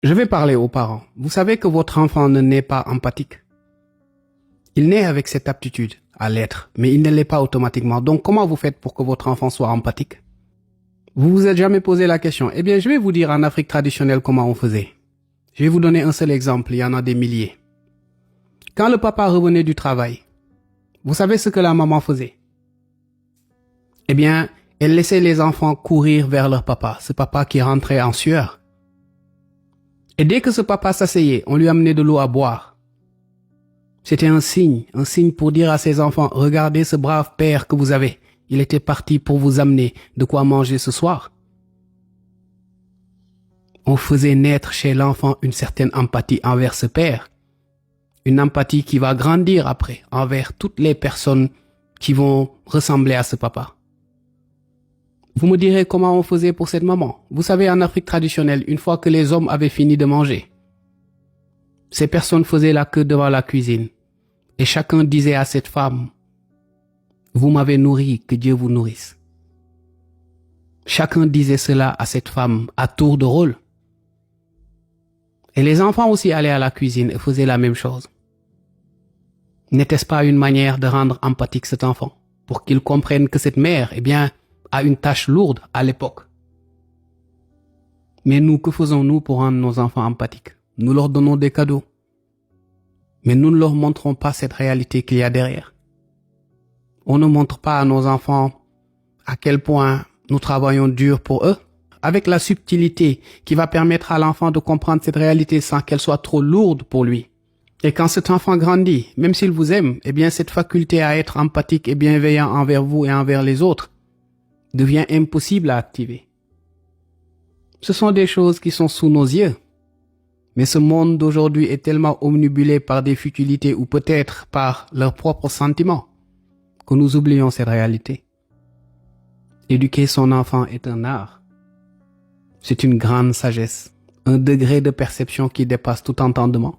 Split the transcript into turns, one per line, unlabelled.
Je vais parler aux parents. Vous savez que votre enfant ne naît pas empathique. Il naît avec cette aptitude à l'être, mais il ne l'est pas automatiquement. Donc comment vous faites pour que votre enfant soit empathique? Vous vous êtes jamais posé la question? Eh bien, je vais vous dire en Afrique traditionnelle comment on faisait. Je vais vous donner un seul exemple, il y en a des milliers. Quand le papa revenait du travail, vous savez ce que la maman faisait? Eh bien, elle laissait les enfants courir vers leur papa, ce papa qui rentrait en sueur. Et dès que ce papa s'asseyait, on lui amenait de l'eau à boire. C'était un signe pour dire à ses enfants, regardez ce brave père que vous avez. Il était parti pour vous amener de quoi manger ce soir. On faisait naître chez l'enfant une certaine empathie envers ce père. Une empathie qui va grandir après envers toutes les personnes qui vont ressembler à ce papa. Vous me direz comment on faisait pour cette maman. Vous savez, en Afrique traditionnelle, une fois que les hommes avaient fini de manger, ces personnes faisaient la queue devant la cuisine. Et chacun disait à cette femme, vous m'avez nourri, que Dieu vous nourrisse. Chacun disait cela à cette femme à tour de rôle. Et les enfants aussi allaient à la cuisine et faisaient la même chose. N'était-ce pas une manière de rendre empathique cet enfant, pour qu'il comprenne que cette mère, eh bien, a une tâche lourde à l'époque? Mais nous, que faisons-nous pour rendre nos enfants empathiques? Nous leur donnons des cadeaux. Mais nous ne leur montrons pas cette réalité qu'il y a derrière. On ne montre pas à nos enfants à quel point nous travaillons dur pour eux, avec la subtilité qui va permettre à l'enfant de comprendre cette réalité sans qu'elle soit trop lourde pour lui. Et quand cet enfant grandit, même s'il vous aime, eh bien cette faculté à être empathique et bienveillant envers vous et envers les autres devient impossible à activer. Ce sont des choses qui sont sous nos yeux. Mais ce monde d'aujourd'hui est tellement omnibulé par des futilités ou peut-être par leurs propres sentiments que nous oublions cette réalité. Éduquer son enfant est un art. C'est une grande sagesse, un degré de perception qui dépasse tout entendement.